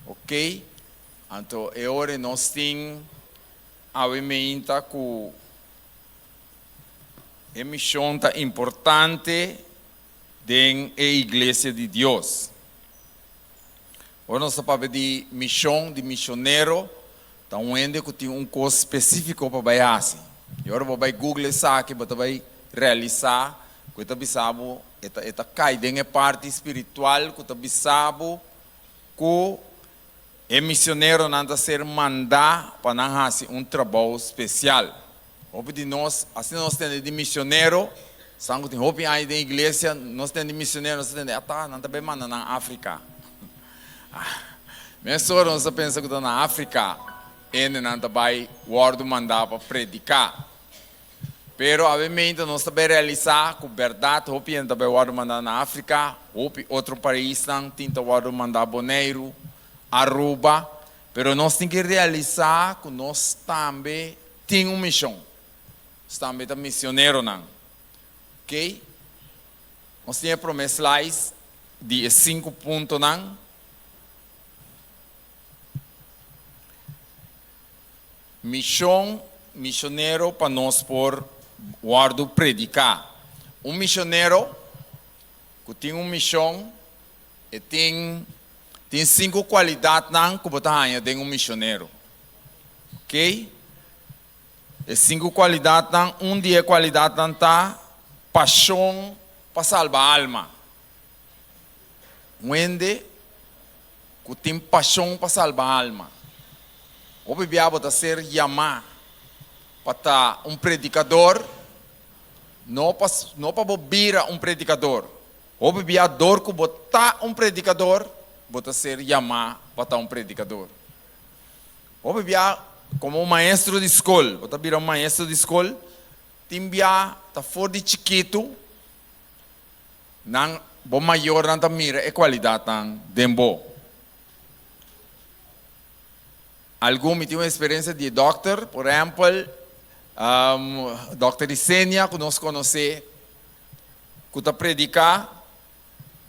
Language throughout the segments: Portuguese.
ok? Então, agora nós temos a meinta que a missão tá importante dentro da igreja de Deus. Agora nós estamos de missão, de missionário, então onde que tem coisa específica para fazer. E agora vai Google isso aqui, vai realizar, que você sabe, esta cai dentro da parte espiritual, que você sabe que o missionário não deve ser mandado para fazer trabalho especial. Houve de nós, assim nós temos de missionário, sangue tem houve aí da igreja, nós temos de missionário, nós temos de não também manda na África. Minha senhora, nós pensa que está na África, ele não vai o mandar para predicar. Pero, obviamente, nós também realizar com verdade, houve ele também o mandar na África, houve outro país, não tem o mandar Bonaire, Aruba, pero nós temos que realizar que nós também temos uma missão. Nós também somos missionários, não. Ok? Nós temos promessas de 5 pontos, não. Missão, missionário para nós por guardo predicar. Missionário que tem uma missão e tem 5 qualidades não que você tem missionário. Ok? E 5 qualidades não, dia qualidade não tá paixão para salvar a alma. Onde que tem paixão para salvar a alma. O bibiabo está ser chamado para predicador, não para bobir predicador. O bibiador que botar predicador, bota ser chamado para predicador. O bibia como maestro de escola, bota virar maestro de escola, timbia tá fora de chiquito, não bom maior não tá mira é qualidade não dembo. Algum tem uma experiência de doctor, por exemplo, Dr. Isenia, que nós conhecemos, que está predicar,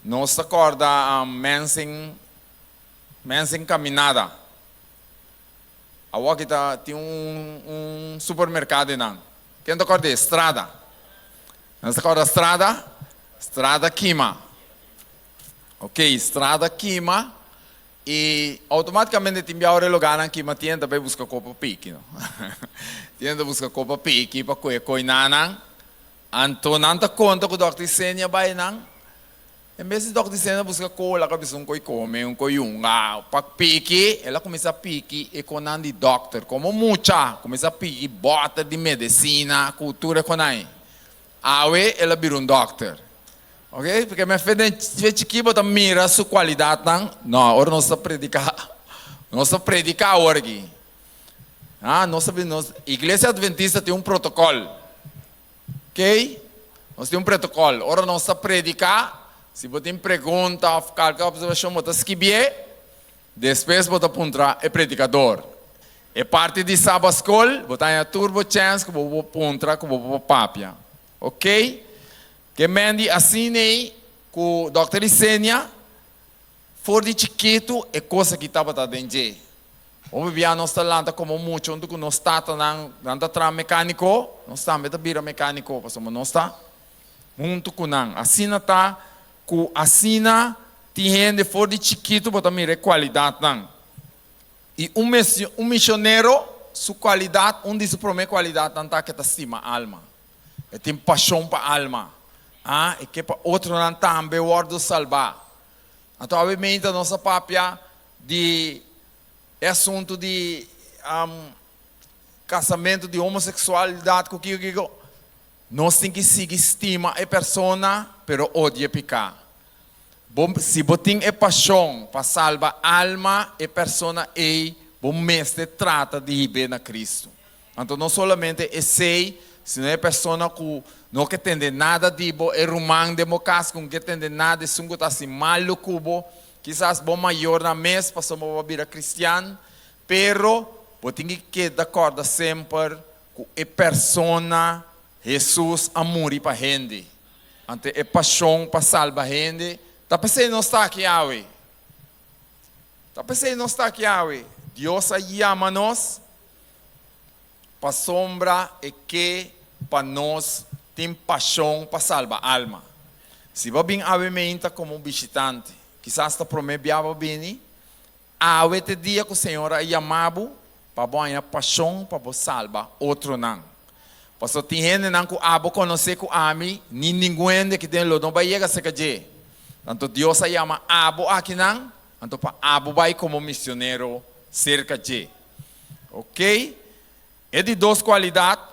nós acorda a mensagem caminhada. Agora que tem supermercado, não. Quem está acorda? Estrada. Nós acorda estrada? Estrada queima. Ok, estrada queima. E automaticamente tem a hora lugar aqui, mas tem também busca copa pique, não? Tem busca copa pique para coi nanang. Então não dá conta que o Dr. Senia vai não. Em vez de Dr. Senia busca cola, que um coi come, coi para pique, ela começa a pique e com de doctor, como muita, começa a pique bota de medicina, cultura com aí. Aí ela vira doctor. Ok? Porque minha fede que bota mira a sua qualidade, não, agora nós estamos predicar hoje. Nós igreja adventista tem protocolo, ok? Nós temos protocolo. Agora nós estamos predicar. Se você tem pergunta, qualquer observação, você escreve. Depois você apontar é predicador. É parte de sábado escola, você tem a turbo chance que você apontar com o papia, ok? Que mande assim que o Dr. Isenia for de chiquito é coisa que estava dentro. O bebê nós está lá como muito, onde nós está na mecânico, nós estamos a vira mecânico, porque nós está junto com nós. Assim está, que assim tem gente for de chiquito, para mira qualidade não. E missionário, sua qualidade, onde se promete qualidade não está que estima a alma, tem paixão para a alma. E que para outro não também o ordo salvar. Então, obviamente, a nossa papia de assunto de casamento de homossexualidade, nós temos que seguir estima a pessoa, pero odia picar. Se você tem paixão para salvar a alma, a pessoa é bom mestre trata de viver na Cristo. Então, não somente é sei, se não é pessoa que não quer entender nada de bo, é romano democrático, que não quer entender nada, é sungo tá assim mal no cubo, quizás bom maior na mês, passamos a vida cristiana, pero você tem que dar acordo sempre com a pessoa, Jesus, amor para a gente. Então, é paixão para salvar a gente. Tá pensando não está aqui, Awe? Tá pensei nós está aqui, Deus chama-nos para sombra e que para nós tem paixão para salvar a alma. Se vai bem ave meinta como um visitante, quizás está prometendo bem, ave te dia que o Senhor é chamado para ganhar paixão para salvar outro não. Pastor tem gente não que abo conhecer que ami, nem ninguém que tem lo não vai chegar se caje. Tanto Deus chama abo aqui não, então para abo vai como missionário cerca de. Ok? É de duas qualidades,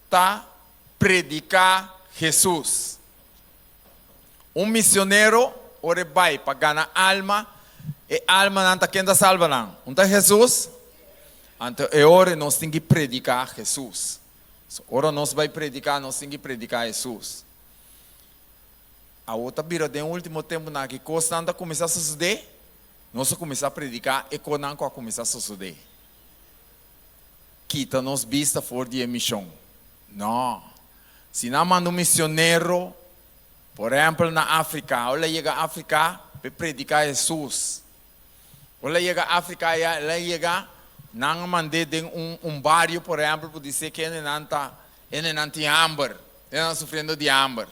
tá? Predicar Jesus. Um missionário, ora vai para ganhar alma, e alma não está quem está salva não. Não está Jesus? Então, é hora nós temos que predicar Jesus. Ora nós vai predicar, nós temos que predicar Jesus. A outra vira de um último tempo na que coisa não começar a suceder, nós começar a predicar e quando não começar a suceder. Quita nos vista fora de missão. Não. Se não manda um missionário, por exemplo, na África, olha chega a África para predicar Jesus. Olha chega a África, olha chega, não mandei de um bairro, por exemplo, para dizer que ele não tem hambre, ele não está sofrendo de hambre.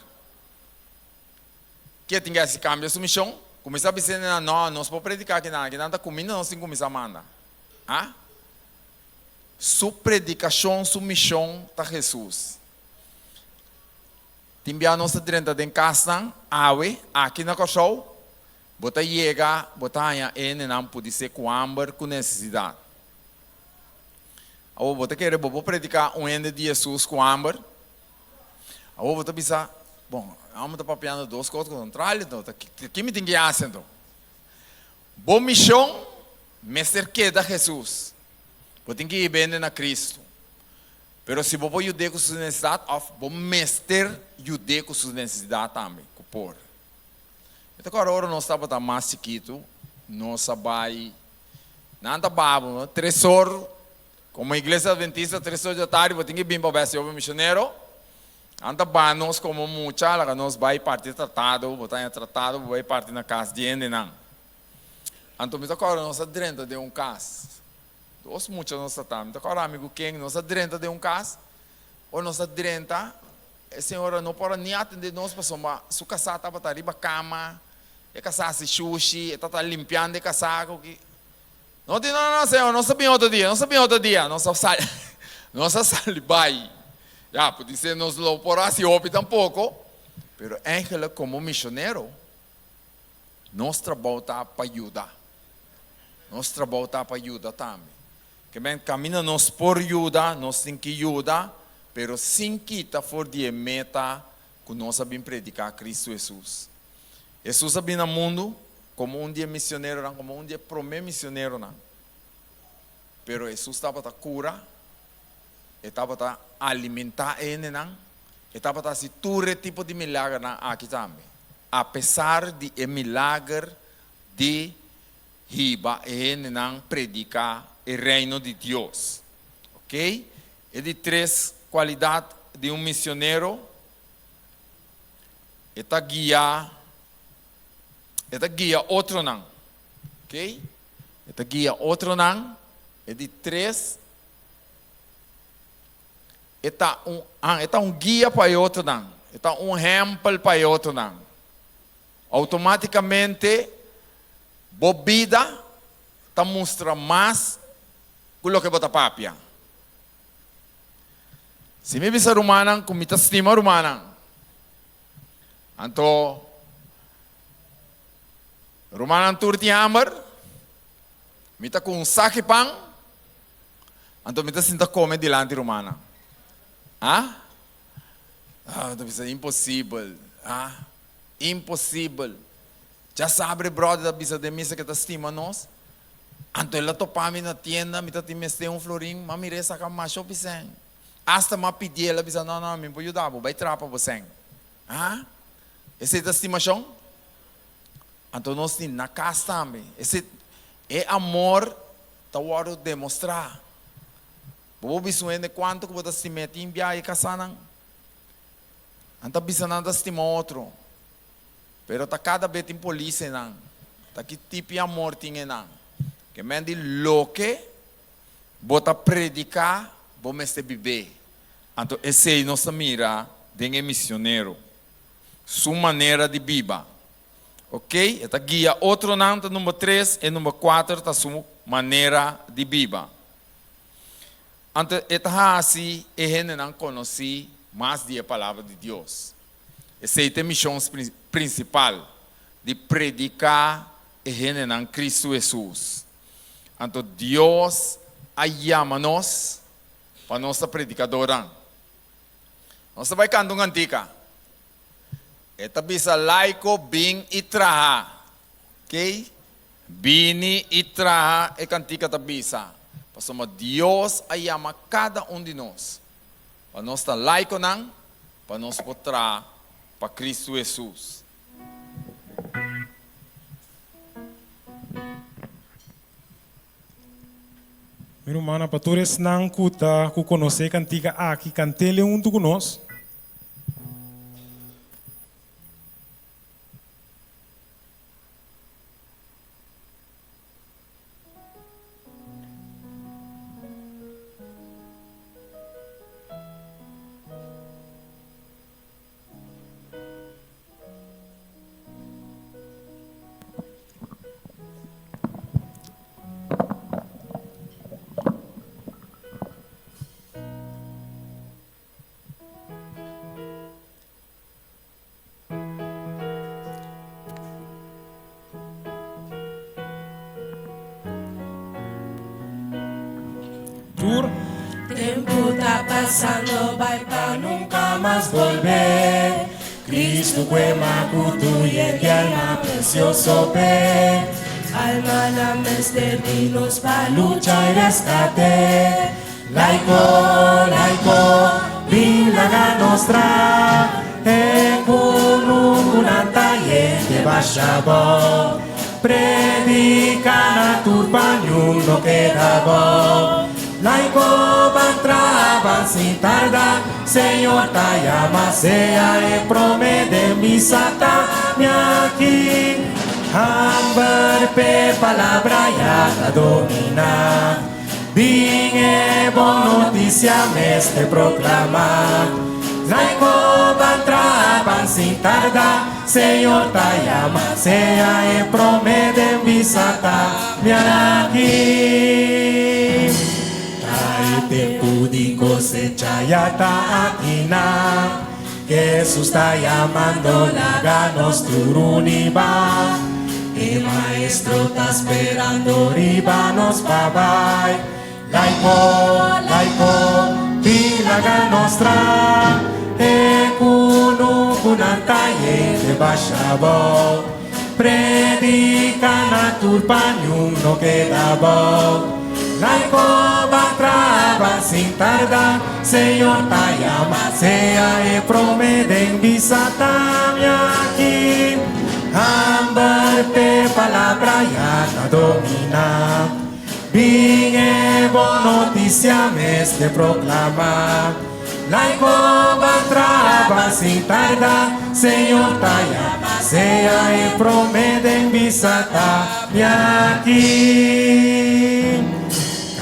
Que tem que esse cambio, essa missão? Começar a dizer, não, nós podemos predicar que não está comendo, nós temos que começar a mandar. Ah? Sua predicação, sua missão está Jesus. Timbia nossa direita de casa, aqui na coxão, bota chega, bota aí, não pode ser com hambre, com necessidade. Aí bota querer, vou predicar ende de Jesus com hambre. Aí bota pensar, bom, vamos estar papiando duas coisas contrárias, então, que me tem que fazer então? Boa missão, me cerquei de Jesus. Eu tenho que ir bem na Cristo. Mas se eu vou ajudar com suas necessidades, vou mestre ajudar com suas necessidades também. Por. Então, agora nós estamos mais chiquito, nós sabemos, nada babo, 3 horas, como a igreja adventista, 3 horas da tarde, eu tenho que vir para ver se eu sou missionário. Anda bom, nós como muita, nós vamos partir tratado, vamos tratado, vamos partir na casa de gente, não. Então, agora nós estamos dentro de um caso. Os muitos nós estamos. Então, agora, amigo, quem nós estamos dentro de um caso, ou nós estamos dentro, a senhora não pode nem atender nós, para sua casa estava tá riba cama, a casa se sushi, está limpando a casa. Não, senhor, nós sabemos outro dia, nós sabemos, vai. Já, pode ser, nós não podemos se ouvir tampouco, mas Ángela, como missionário, nós trabalhamos para ajudar. Nós trabalhamos para ajudar também. Que bem, caminha nós por ajuda, nós temos que ajudar, mas sem quitar fora de meta que nós sabemos predicar Cristo Jesus. Jesus sabia no mundo como um dia missionário, como um dia primeiro missionário. Mas Jesus estava a curar, estava a alimentar ele, estava a fazer todo tipo de milagre aqui também. Apesar de milagre de riba, ele não predicar o reino de Deus. Ok? É de 3 qualidades de um missionário. Está guia outro não. Ok? Está guia outro não. É de 3. Está um guia para outro não. Está um exemplo para outro não. Automaticamente, bobida está mostra mais o que bota papia. Se me visa romana, como está estima romana, então romana turti hammer, me está com saque pão, então me está sinta comer delante romana. Então é impossível. Impossível. Já sabe, brother, da bisa de missa que está estima nós. Então ela topa-me na tienda, me está te um florinho, mas me resta com macho piseng. Hasta me pedir, ela bisa, não, me pode ajudar, vai trapa você. Essa é a estimação? Então nós temos na casa também. Esse é amor, está hora de demonstrar. Vou ver de quanto que você se mete em viagem casando. Então bisa nada estima outro. Pero tá cada vez em polícia não. Tá que tipo de amor tinha não. Que men di loque, bota predicar, bom este viver. Então, esse aí nossa mira de missionário. Sua maneira de viver. Ok? Esta guia outro nanta, número 3 e número 4, está sua maneira de viver. Então, esta assim, a gente não conhece mais de a palavra de Deus. Essa é a missão principal, de predicar a gente em Cristo Jesus. Então, Deus chama-nos para nossa predicadora. Nós vai cantar uma antiga. Esta bisa laico bin e traha. Ok? Bini e traha é cantica da bisa. Pastor, Deus chama cada de nós. Para nós estar laico não, para nós poder para Cristo Jesus. Meu irmão, para todos não cuta, que conhece cantiga aqui, cantele junto conosco. Tiempo está pasando, vai para nunca más volver. Cristo fue macuto y el alma precioso pe. Alma na dinos pa lucha y rescate. Laico, vilaga nostra. E kunungunanta yente bashabo. Predica na turba no queda bom. Laico bantraba sin tarda, Señor ta llama sea e promete mi sata mi aquí. Amber pe palabra ya ta domina. Bien e bon noticia me este proclama. Laico bantraba sin tarda, Señor ta llama sea e promete mi sata mi aquí. Tempo de cosecha ya está aquí na. Jesús está llamando laganos turuniba. El maestro está esperando ribanos babay. Laico, vilaga nostra. E kunungunanta yente bashabo. Predica na turba no queda bom. Laico batraba sin tarda, Señor ta llama sea e promete en visata mi aquí. Amber pe palabra ya ta domina. Bien e bon noticia me este proclama. Laico batraba sin tarda, Señor ta llama sea e promete en visata mi aquí.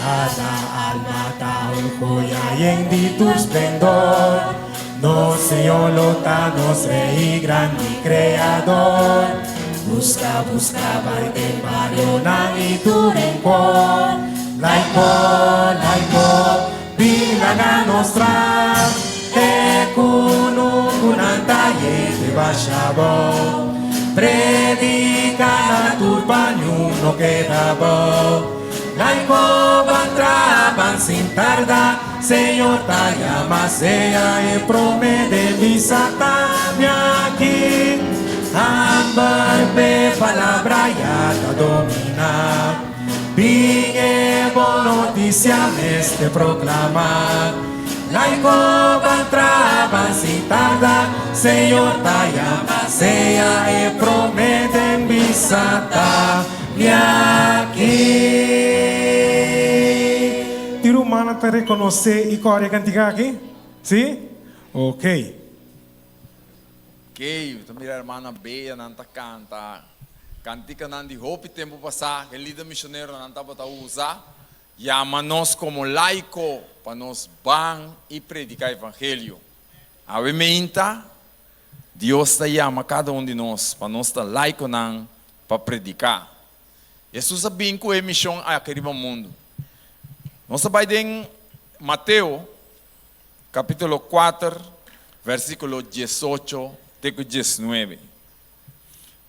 Cada alma tahu y en di tu esplendor. No Señor nos rey grande y creador. Busca, baite Mario y tu rencor. Laico, vilaga nostra. E kunungunanta yete bashabo. Predica na turba no queda bo. Laico bantraban sin tarda, Señor ta llama sea e promete visata mi aquí. Amber pe palabra ya ta domina. Bien e bon noticia me este proclama. Laico bantraban sin tarda, Señor ta llama sea e promete visata mi aquí. Tiro mana te reconocer e corre cantiga aqui? Sim? Ok. Ok, então mira hermana Bea nanta canta. cantica nan di hopi tempo passar, que líder missionário não estava a usar, chama nós como laico para nós ban e predicar o evangelho. A meinta, Deus está chama cada um de nós para nós estar laico nan para predicar. Jesus sabia que é missão aqui no mundo. Nós vai em Mateus, capítulo 4, versículo 18 até 19.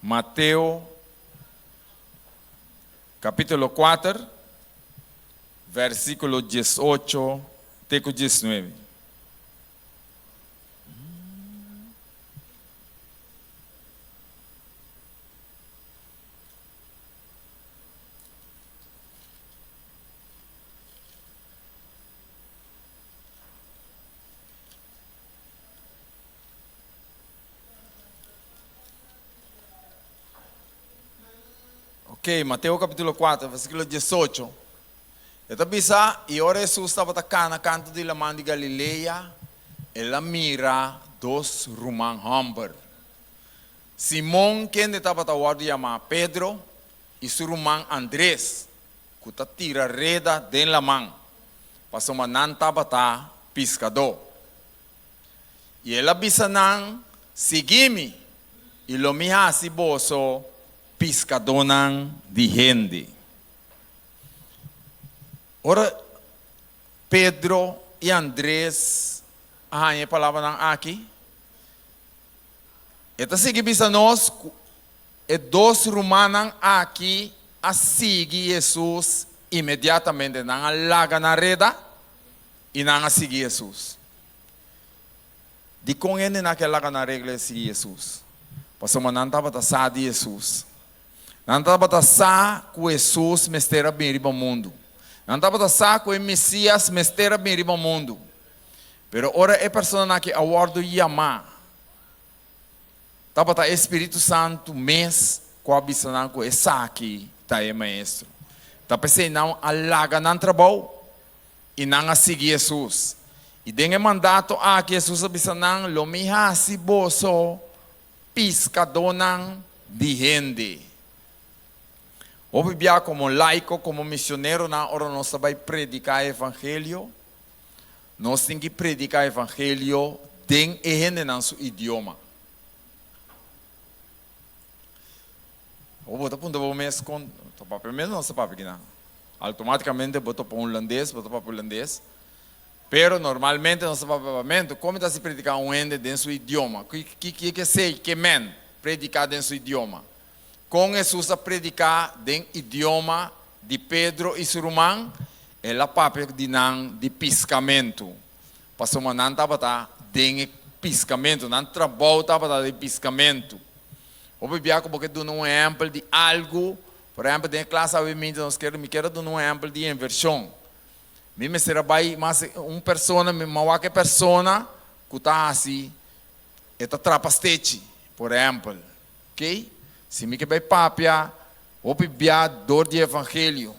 Mateus, capítulo 4, versículo 18 até 19. Ok, Mateus capítulo 4, versículo 18. Esta bisa, e ora Jesus estava atacando a canto de la mão de Galileia, ela mira dois romãs hamburger. Simão, quem estava a chamar Pedro, e seu irmão Andrés, que tira reda dentro da mão, para uma não estava pescador. E ela bisa não, seguime, e lo miha si boso, pescador de gente. Ora, Pedro e Andrés, a palavra aqui. Esta sigue bisa nós, e dois romanos aqui, a seguir Jesus imediatamente, não larga na reda, e não a seguir Jesus. De com ele naquela larga na regra seguir Jesus. Passou uma não estava a de Jesus. Não estava a que Jesus mestera bem no mundo. Não estava a que o Messias mestera bem no mundo. Pero ora é pessoa que aguardo chamar. Estava o Espírito Santo mês com a bisana que essa aqui está aí maestro. Está pensando não alaga não trabalho e não a seguir Jesus. E tem mandato a que Jesus a bisana lo miha si boso pescador de gente. Ou bibia como laico, como missionário, na hora nós vai predicar o evangelho. Nós temos que predicar o evangelho em gente no seu idioma. Ou botar para o mês com o papel mesmo não se papo aqui não. Automaticamente botar para holandês, botar para holandês. Pero normalmente nós papamento como está se predicar gente em seu idioma. Que sei que men predicar em seu idioma. Com Jesus a predicar em idioma de Pedro e seu irmão, ela papel de pescamento. Passou uma não estava de pescamento, não trabalho estava de pescamento. Ou bebia porque dou um exemplo de algo, por exemplo, em classe obviamente nós quero dar um exemplo de inversão. Me será bem, mas uma pessoa, uma pessoa que está assim, está trapastete, por exemplo, ok? Se me quer papia, ou bebia dor de evangelho.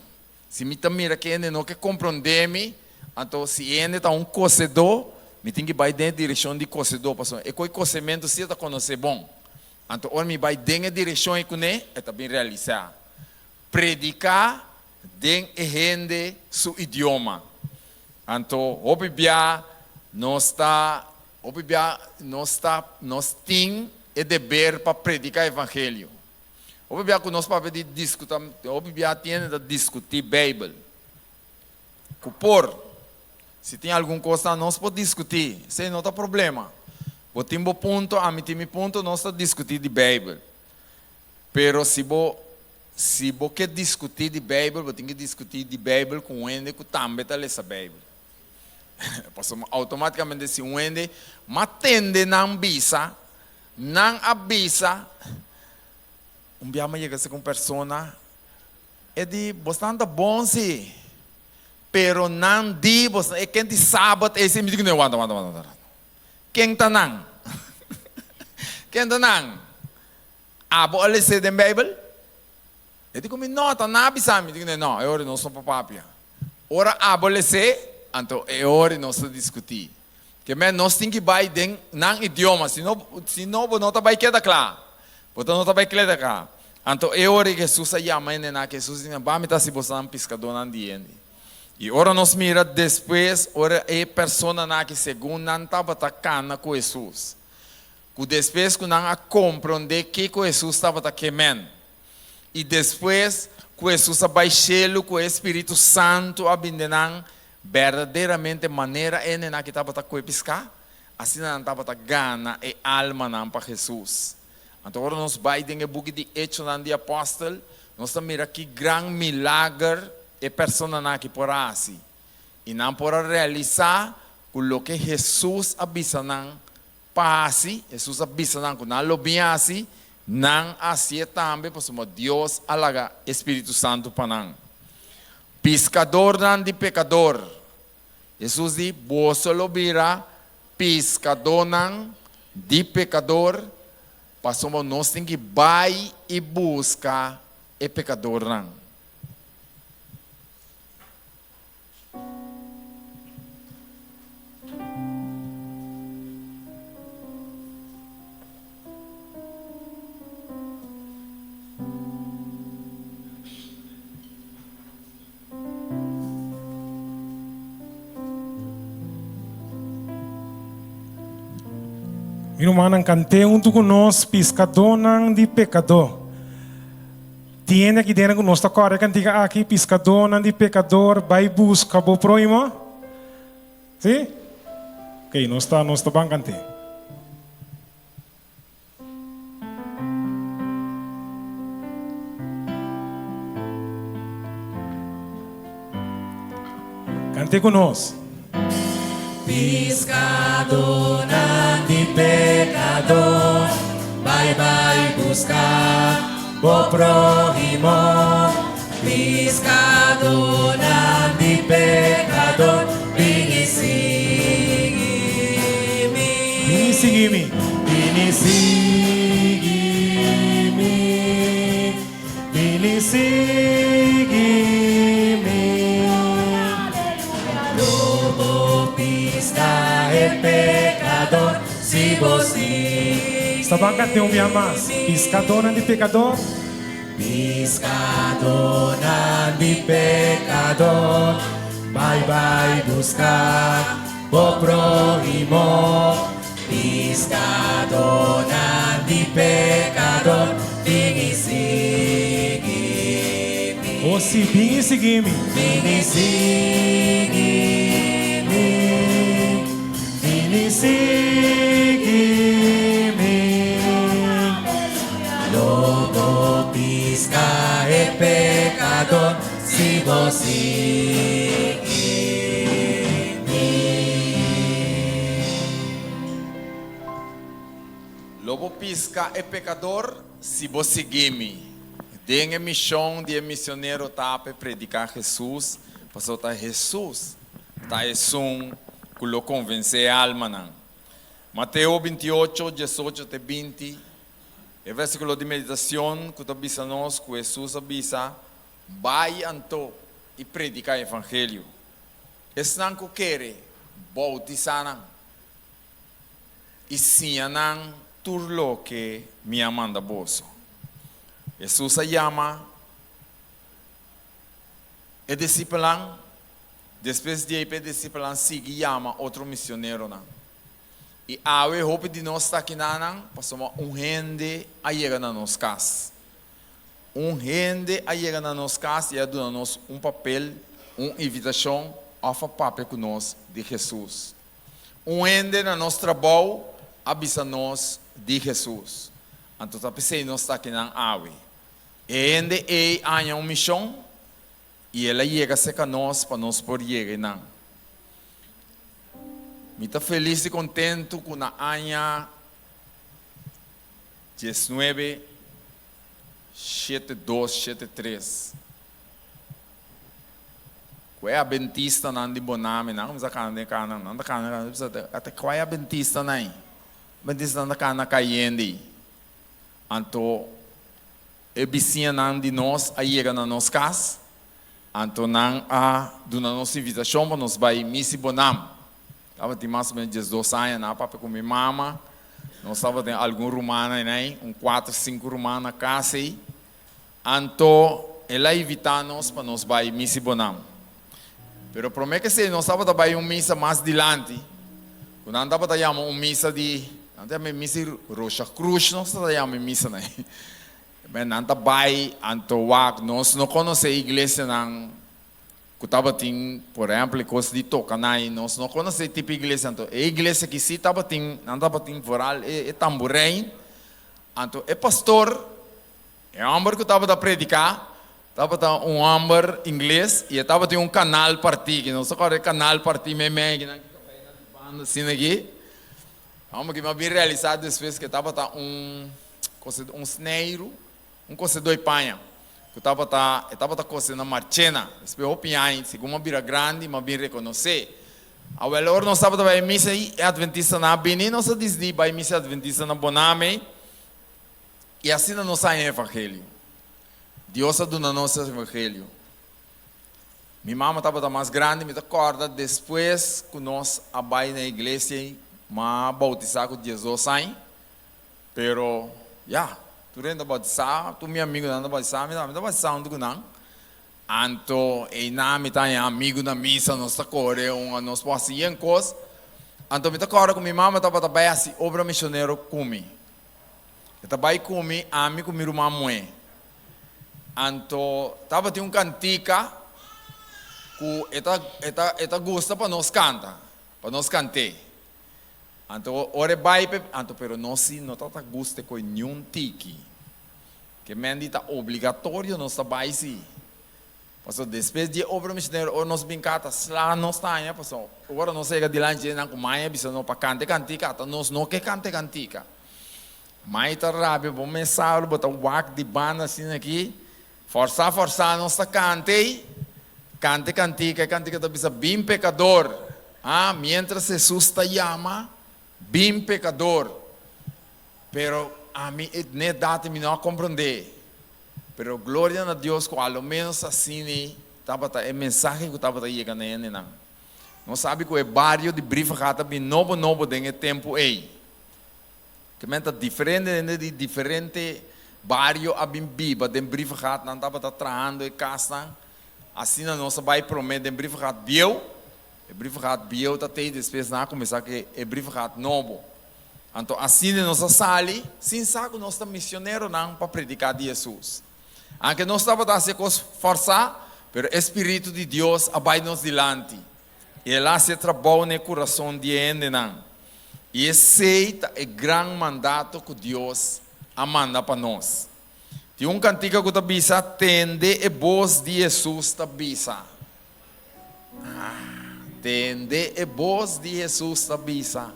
Se me mira que ele não quer compreender-me, então se ele está cocedor, me tem que ir dentro da direção de cocedor, pastor. E com o cozimento se está conhecer bom. Então, ou me vai dentro da direção e com ele, é também realizar. Predicar dentro da gente seu idioma. Então, ou bebia, nós temos o dever para predicar o evangelho. O bebia que nós para discutir, o bebia tem de discutir Bíblia. Se tem alguma coisa nós podemos discutir, sem não tem problema. O tempo ponto, a mim tem ponto nós está discutir de Bíblia. Pero se você quer discutir de Bíblia, você tem que discutir de Bíblia com ele que também está lendo a Bíblia. Automaticamente se ele matende não avisa, dia me chega com uma pessoa é de bastante bom sim, pero não di é quem de sábado esse me diz não aguanta. Quem tá não? Quem tá não? Abo ali se dem Bíblia? Eu digo não, tá na avisa me diz não, é hora não sou papapia. Ora abo ali se, então é hora nós discutir. Que nós temos que vai em idioma, senão não está vai quedar claro. Então não está vai quedar claro. Então, eu ora Jesus a chama na Jesus diz, vamos estar se você um pescador na diende. E ora nos mira depois, ora é persona na que segundo não estava atacando com Jesus. Que depois que não compreender que Jesus estava atacando. E depois que Jesus abaixou com o Espírito Santo abindenan verdadeiramente maneira ele na que estava atacando pescar. Assim não estava atacando e alma não para Jesus. Então agora nós vai em book de Hechos de Apóstolo, nós mira que grande milagre e persona na que por assim. E não por realizar o que Jesus avisa não passe, Jesus avisa não que não lo bem assim, não assim também, porque Deus alaga Espírito Santo para não. Pescador não de pecador. Jesus diz, você lo vira pescador não de pecador. Passamos nós temos que vai e buscar o pecador não. Meu irmão, cantei junto com nós, pescador não de pecador. Tiene que dentro com nós, tá correto? Cantiga aqui, pescador não de pecador, vai buscar o próximo. Sim? Ok, nós tá bem cantando. Cante com nós. Pescador não de pecador, vai buscar o próximo. Pescador não de pecador, vem e sigue-me. Vem e sigue-me. Vem e sigue-me. Vem e sigue-me. Lobo pisca é pecador, se você Está bem cantando minha mais. Pescador não de pecador. pescador não de pecador, vai buscar o próximo. Pescador não de pecador, vem e sigue-me. Ou se vem e sigue-me. Vem e sigue-me. Vem e sigue-me. Lobo pisca é pecador, se você Lobo pisca é pecador, se você seguir-me. Tem a missão de missionário tá para predicar Jesus, passou tá Jesus, tá um que lo convencer a alma não. Mateus 28, 18 até 20, é versículo de meditação que avisa nós que Jesus avisa, vai anto e predicar o evangelho. Esse não que quer bautizar não. E sim não turlo que me amanda bolso. Jesus se chama e discípulo, depois de ir discípulo, sigue e chama outro missionário não. E a hope de nós está aqui não, passamos gente a chegar na nossa casa. Gente a chegar na nossa casa e a dar nos papel, uma invitação a fazer papel com nós de Jesus. Gente na nosso trabalho avisa nós de Jesus. Então, tá pensei nós está aqui na awe. E ainda há uma missão e ela chega a ser com nós para nós poder chegar não. Me estou feliz e contente com a Anha 19, 72, 73. Qual é a adventista não de boname não? Mas a cana não da cana até qual é a adventista não? Adventista não da cana caindo. Então e vizinha não de nós aí chega na nossa casa. Então não a do nossa invitação para nós vai missa boname. Estava de mais ou menos 12 anos na papai com minha mama. Nós estava tem algum romano aí, 4, 5 romanos na casa aí. Anto, ela invita-nos para nos vai missa bonam. Pero promete que se nós estava vai missa mais dilante. Quando andava para chamar missa de, andava missa Rocha Cruz, nós estava chamar missa né. Mas anda vai anto wak, nós não conhecemos a igreja não. Kutaba ting, por exemplo, coisa de toca nai, nós não conhecemos tipo de igreja anto. A igreja que se tava ting, andava ting voral, é tamborim, anto é pastor, é homem que estava a predicar, estava um homem inglês e estava tem um canal parti, que não sei qual é canal parti meme, que não banda assim aqui, homem que me havia realizado depois que estava um sneiro, um coisa de panha. Eu estava cozinhando marchena, depois opinião, segundo uma bira grande, mas bem reconhecer. A valor não estava da missa e adventista na bini, não se diz de vai missa adventista na boname, e assim não sai o evangelho. Deus aduna nosso evangelho. Minha mama estava mais grande, me acorda depois que nós abai na igreja, mas bautizar com Jesus sai, pero tu renda batizar, tu meu amigo anda batizar, me dá batizar onde não. Anto, e na me tá amigo na missa, nós tá corre, nós passa em coisa. Anto me tá corre com minha mama tava também assim, obra missionário comi. Eu tava comi, amigo meu irmão moe. Anto, tava tem cantica, que eta gosta para nós canta, para nós cantar. Anto, ore vai, anto, pero nós não tá gosta com nenhum tiki. Que mendita obrigatório nós trabalhar sim. Passou depois de obra missionária, ou nós brincamos lá nós tá, né? Passou agora nós chega de lá de na companhia, bisa não para cantica, nós não quer cantica. Mas tá rápido, vamos começar, botar o wak de banda assim aqui, forçar nós tá cantica tá bisa bem pecador. Mientras Jesus tá chama, bem pecador. Pero a mim nem dá me não compreender. Pero glória a Deus com ao menos assim tava a mensagem que tava chegando ainda não. Não sabe que o barrio de Brifagata bem novo dentro tempo aí. Que menta diferente barrio a bem biba dentro Brifagata não tava trabalhando e casa. Assim não se vai prometer dentro Brifagata biel. Brifagata biel tá tem depois na começar que é Brifagata novo. Então, assim nós saímos, sem saco nós estamos missionários para predicar de Jesus. Aunque nós estamos a fazer força, mas o Espírito de Deus vai nos dilante. E Ele se trabalha no coração de gente. E esse é o grande mandato que Deus manda para nós. Tem um cantigo que está tende a voz de Jesus está bisa. Tende a voz de Jesus está bisa.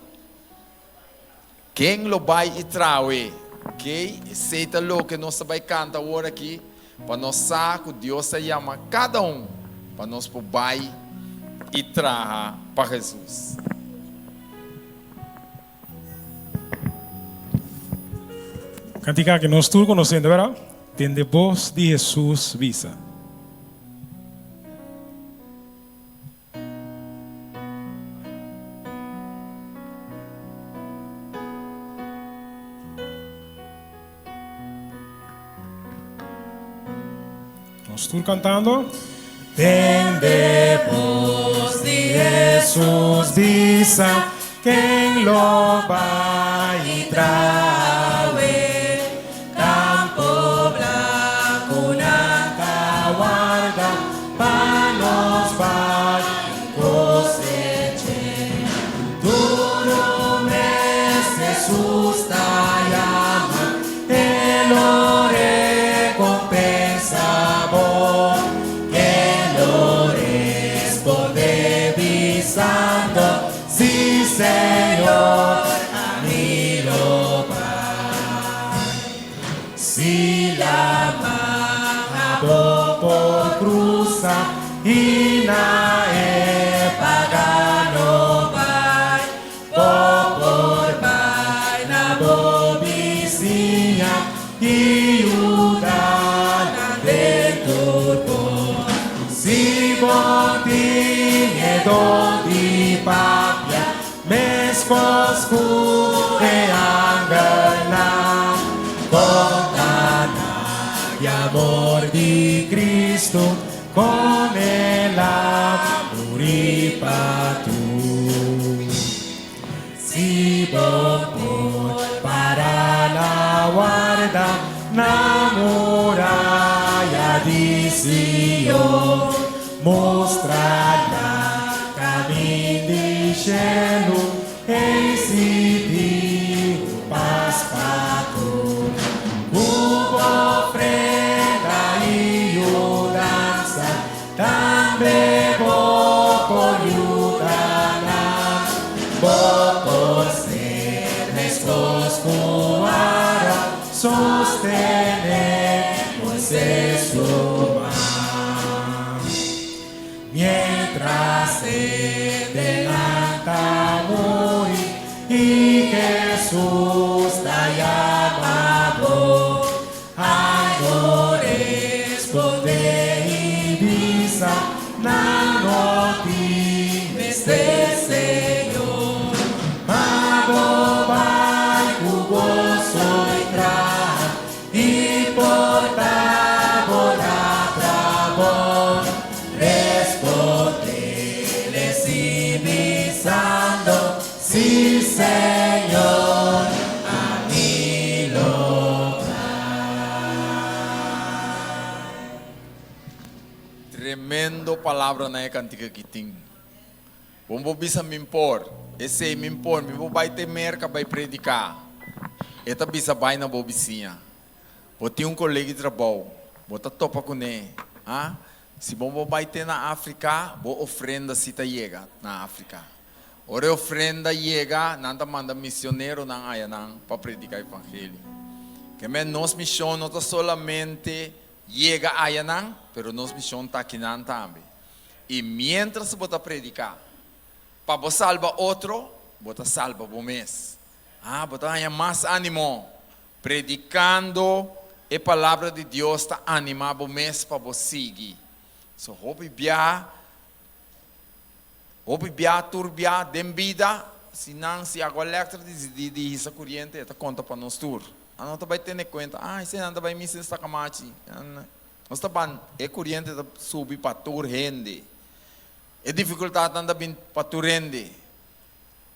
Quem lo vai e traue, ok? Seita lo que nós vai cantar agora aqui, para nós saber que Deus se chama cada para nós vai e traga para Jesus. Cantica que nós todos conhecemos, verdade? Tende voz de Jesus visa. Nós todos cantando. Tende voz de Jesus visa, quem lo vai e trae, campo blanco na caguarda, panos vai coseche, duro mes Jesus ta llama, Él lo recompensa bom, que lo responde visando, sí Señor, amigo Pai. Si la maja por cruza y na pagano Pai, por Pai na bobicinha y udana de turbo. Si botin e di papia, mescos cure angana, contana y amor. mostrará caminho de cielo, recebi paz para tu. Hubo ofrenda e dança, também vou colhuda, vou ser resposto para sostener você sua. Mientras te delanta muy y Jesús está llamado, adores poder y visa na noite deste Senhor. Mago vai o gozo entrar e portar bola pra bom. Sí, Señor, a mí lo Tremendo palavra na cantiga que tem. Vamos bisa me impor. Esse me impor, me vai ter merca, vai predicar. Eta bisa vai na bobicinha. Vou ter um colega de trabalho. Vou tá topa com ele. Ah? Se vamos vai ter na África, vou ofrenda se tá chega na África. Ora ofrenda chega, nanda manda missioneiro na ayanang para predicar o evangelho. Que nos missão não está solamente chega a ayanang, pero nos missão está aqui também. E mientras você predicar, para você salvar outro, você salva o mês. Ah, você ganha mais ânimo. Predicando a palavra de Deus está animando o mês para você seguir. So, hope bia turbia, dem vida, se não se água elétrica de essa corrente, esta conta para nós tur. A nós vai ter conta, isso não vai me esta camachi. Nós tá é corrente da subir para tur rende. É dificuldade anda bem para tur rende.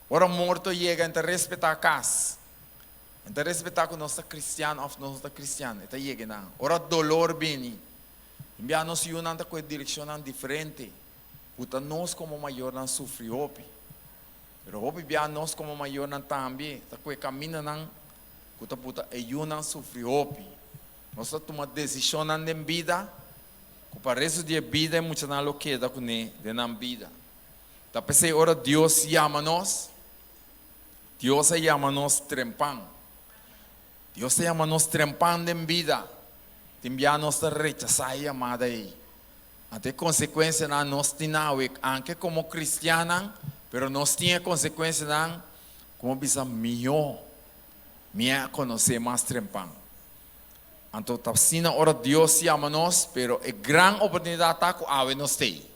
Ora morto chega, então respeitar a casa. Então respeitar que nós está cristiano ou nós está cristiano, então chega não. Ora dolor bem. Envia nós yunanda com direção diferente. Puta nós como maior não sofre hopi. Pero hopi bia nós como maior não também. Tá com caminho não. Puta yunanda sofre hopi. Nós toma decisão na vida. Que parece de vida é muito na lo que da com de na vida. Tá pensei ora Deus chama nós. Deus chama nós trempan. Deus chama nós trempan de vida. Envia nós a rechazar a chamada aí. Até consequência na nós tinawe, anche como cristiana, pero nós tinha consequência na como bisa melhor, minha conhecer mais trempan. Então tá sina ora Deus chama nós, pero é grande oportunidade tá com ave nós tem.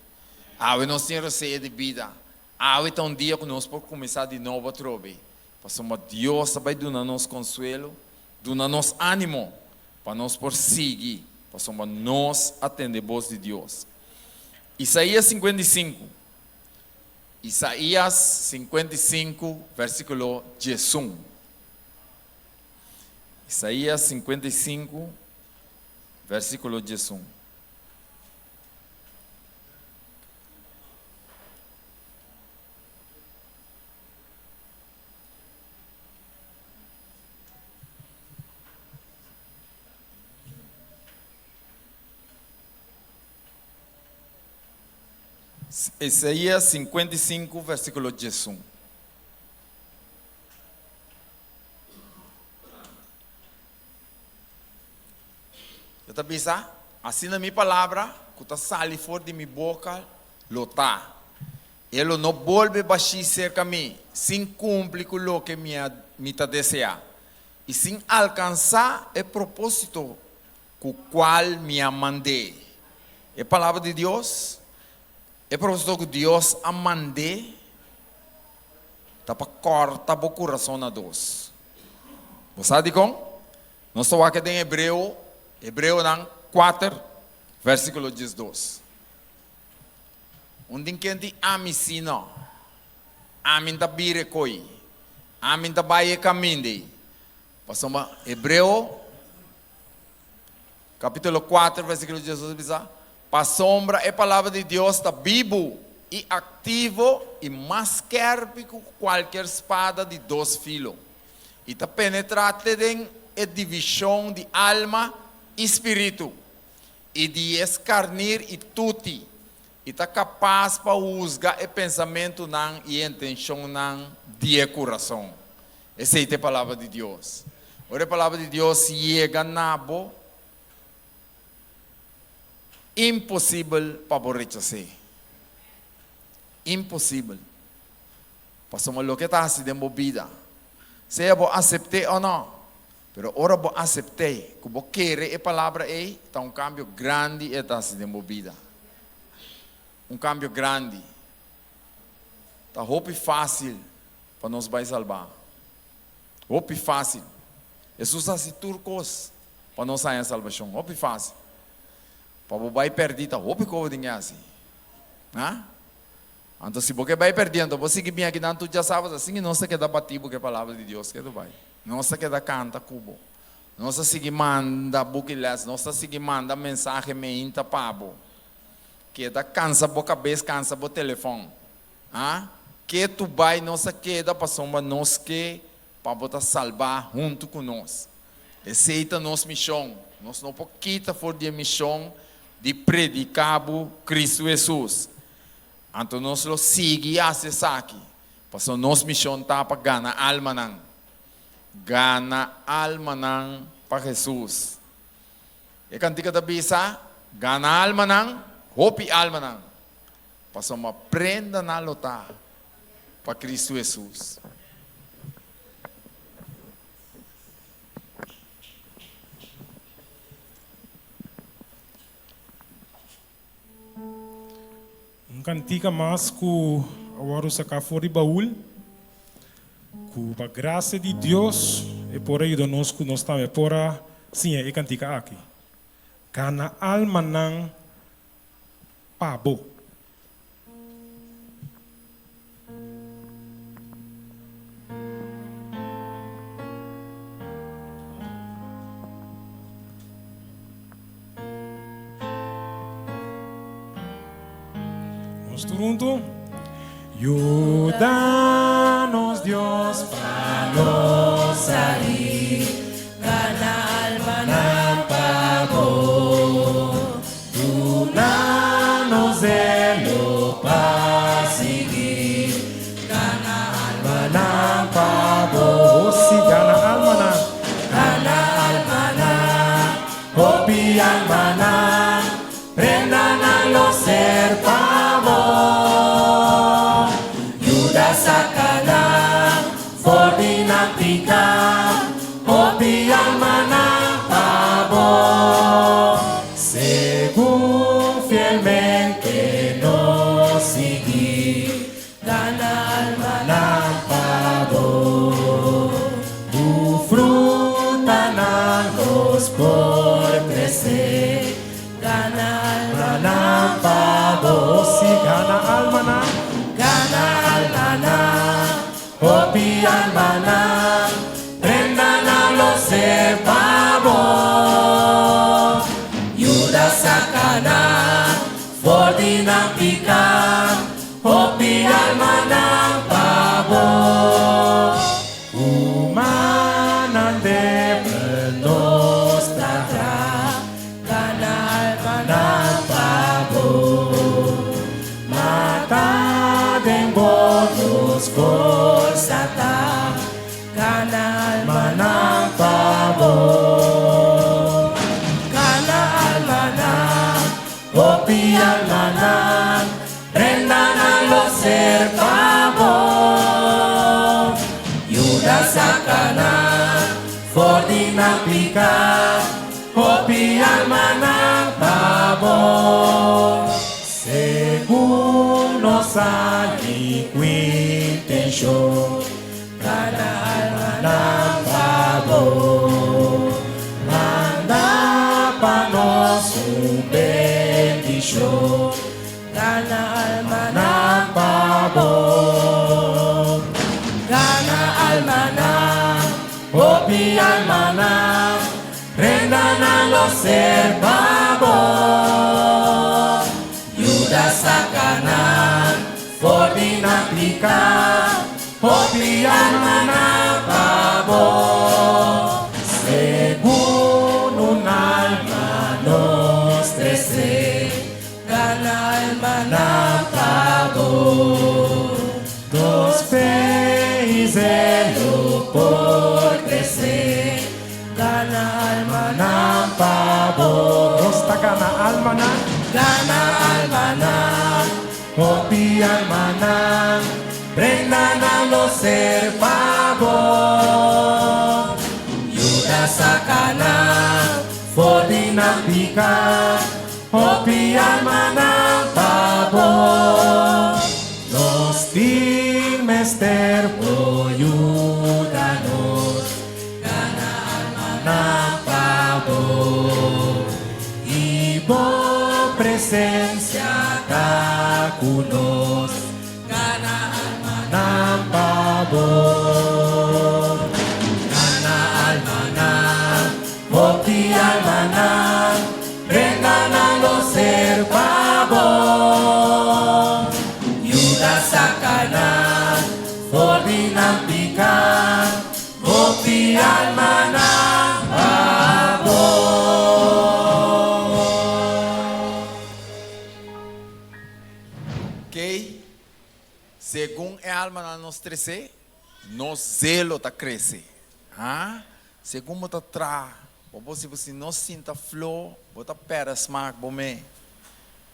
Ave nós tem receio de vida. Ave tá dia que nós por começar de novo a trobe. Passamos Deus vai dar nos consuelo, dar nos ânimo. Para nós por seguir, para nós atender a voz de Deus. Isaías 55. Isaías 55, versículo 11. Isaías 55, versículo 11. Isaías 55, versículo 11. Eu te avisa, assim na minha palavra, que está sali fora de minha boca, lotar. Ele não volve baixar cerca de mim, sem cumprir com o que me está desejando. E sem alcançar o propósito com o qual me mandei. É a palavra de Deus. É propósito que Deus a mandei. Está para cortar o coração a Deus. Você sabe como? Nós estamos aqui em Hebreu 4, versículo 12. Onde quem ami sino, amin da bire koi, amin da baie caminho. Passamos Hebreu, capítulo 4, versículo 12, para sombra é a palavra de Deus está vivo e ativo e mais querpe que qualquer espada de 2 filos. E está penetrante em a divisão de alma e espírito e de escarnir e tutti. E está capaz para usar o pensamento não, e a intenção não, de coração. Essa é a palavra de Deus. Ora, a palavra de Deus chega na bo, impossível para rechazar. Impossível. Passamos o que está sendo vida. Se eu aceitar ou não, pero ora eu aceitei, que eu quero a palavra aí, está cambio grande e está sendo vida. Cambio grande. Está roupa fácil para nos vai salvar. Roupa fácil. Jesus assim turcos para nós sair a salvação. Roupa fácil. Para o vai perder, está roupa que eu vou assim. Então, se você vai perdendo, você que vem aqui dentro, tu já sabes assim, não se queda batido que a palavra de Deus que tu vai. Não se queda canta cubo. Não se sigue manda buquilas, não se sigue manda mensagem me inta pabo. Queda cansa a cabeça, cansa o telefone. Que tu vai, não se queda para sombra nós que para botar salvar junto com nós. Aceita nossa missão. Nós não podemos quitar fora de missão de predicar Cristo Jesus. Então nós lo sigue a aqui. Porque nossa missão está para ganhar alma não. Ganhar alma não para Jesus. E cantiga da bisa, ganhar alma não, hope alma não. Para uma prenda na luta para Cristo Jesus. Cantiga mais que agora sacar fora de baú, com a graça de Deus e por aí nós que nós estamos por sim é cantiga aqui. Cana alma não pabo. Junto, ayúdanos Dios para nos sair, gana alma na pavo, tú danos de lo para seguir, gana alma na pavo, si gana alma na, hopi alma na, prendan a los ser hopi alma na pavo, según fielmente nos seguir, gana alma na pavo, tu fruta na nos por crecer, gana alma na pavo, si gana alma na, hopi alma na, prendan a los ser pavo, Yuda sakana, fordina pica, hopi alma na pavo, humanan de nostra gana alma na pavo, mata de bonos forçata, gana alma na pavo, gana alma hopi alma na, prendan a los ser pavo, Yuda sakana, fordina pica, hopi alma na pavo, según nos intention, gana alma na pavo, manda pa nos bendición, gana alma na pavo, gana alma hopi alma na, prendan a los ser pavo. sa kanan, forte na pika, hopi alma na pabo. Según un alma nos trece, gana alma na pabo. Dos peis zelo por crecer, gana alma na pabo. Nosta gana alma na. Gana alma na, hopi alma na, prenda na lo ser pabo. Yuda sa kanan, forte na pika, hopi alma na pabo. Nos mester po yuda nos, gana alma na pabo. Ibo presencia kakunos, gana alma ng pabor. Gana alma na, hopi alma na, prenda na lo ser pabor. Yuda sa kanan, forte ng pika, hopi alma na pabor. Ok? Según a alma na nos trece, nos zelo ta cresce. Ah? Según bota tra, se você não sinta flor, bota pera smaak bome.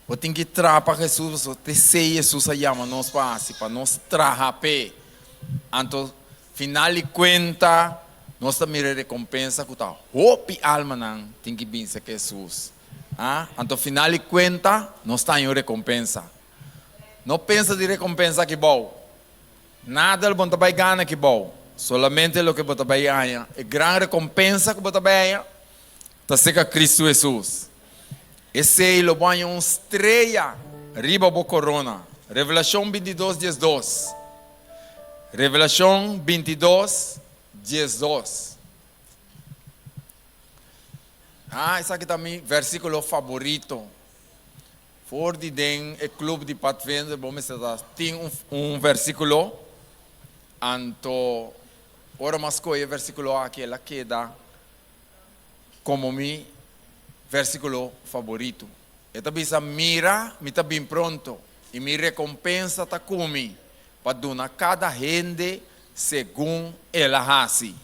Bota tem que tra para Jesus, você sei Jesus a chama nos para nos tra hape. Anto final de conta, nós também recompensa que tá. Hopi alma nan tem que vir que Jesus. Ah? Anto final de conta, nós temos recompensa. Não pensa de recompensa que bom. Nada do que vai ganhar que bom. Solamente o que você vai ganhar. A grande recompensa que você vai ganhar está seca Cristo Jesus. Esse é o banho uma estrela riba do corona. Revelação 22, 12. Revelação 22, 12. Ah, esse aqui também versículo favorito. Voor die ding, het club die pad vinden, tem versículo. Anto, ora mas coi versículo aquela que dá como mi versículo favorito. E também mira, me tá bem pronto. E me recompensa tá comi. Para donar cada gente segundo ela hace.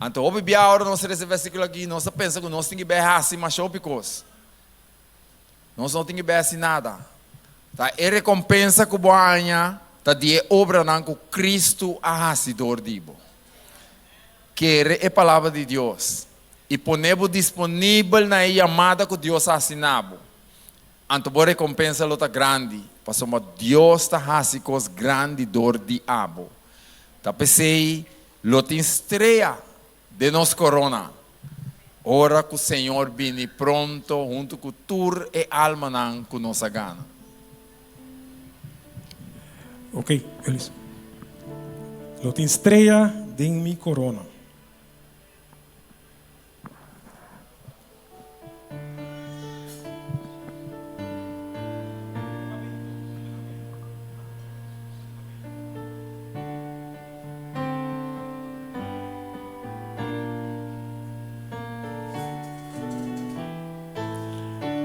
Anto, obviamente agora nós esse versículo aqui, nós pensa que nós tem que berrar assim, mas chopicos. Nós não temos que ver assim nada. Tá? É recompensa que boanha, tá de obra não que Cristo arrasidor dibo. Que é a palavra de Deus. E ponemos disponível na chamada que Deus assinado. Então, a recompensa é grande. Porque Deus está fazendo coisas grandes dor de abo. Tá pensei, lota estreia de nos corona. Ora que o Senhor vem pronto, junto com tur e alma nan com nossa gana. Ok, eles. Lo tem estreia de mi corona.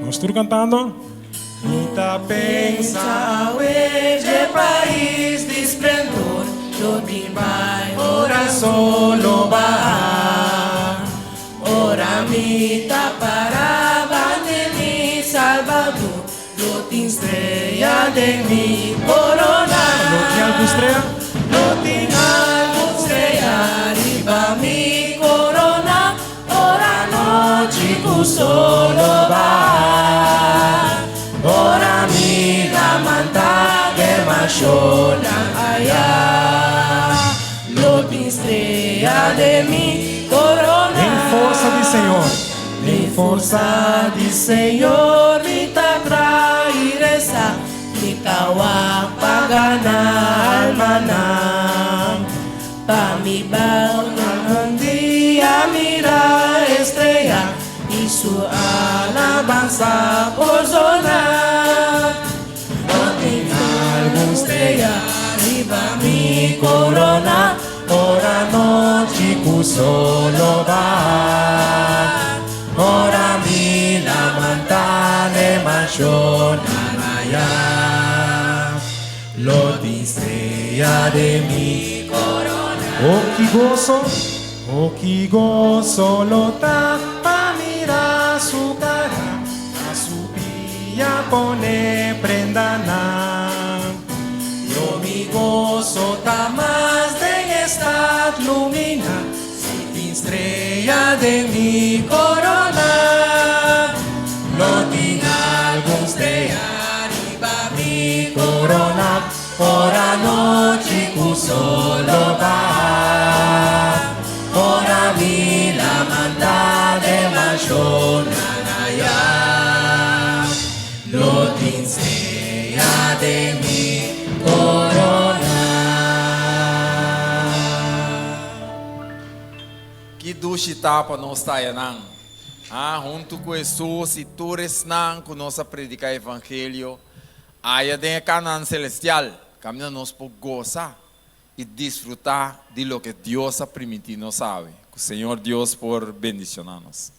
Nós estamos cantando. Nita pensa de país de esplendor, lo vai ora solo va. Ora mita paraba de mi Salvador, lo tin estrella de mi corona. Lo tem alguma estreia? Lo tin algo estrella arriba mi corona, ora noche cu solo va. Ora mi la manta que machona allá, lo tin estrella de mi corona. Em força de Senhor. Em força de Senhor, me tá trairesa, me tá apagana almana, pa mi bauna un dia mira estrella y su alabanza por sonar. alguna estrella arriba mi corona, ora noche cu solo va, ora mi la mantane mansionanaya, lo di estrella de mi corona. Oh que gozo lo tapa mira su cara, a su pilla pone prendana. Yo mi gozo ta más de esta lumina, si estrella de mi corona, no tiene algún estrella arriba mi corona, ora noche cu solo va, ora mi la manda de mansionanaya, lo tiene estrella de mi corona. Que dushita para nós tayanang. Junto com Jesus e todos nang com nossa predicar evangelho, aí tem a Canaã celestial, caminha nós por gozar e desfrutar de lo que Deus ha permitido, sabe? Que o Senhor Deus por bendicionar-nos.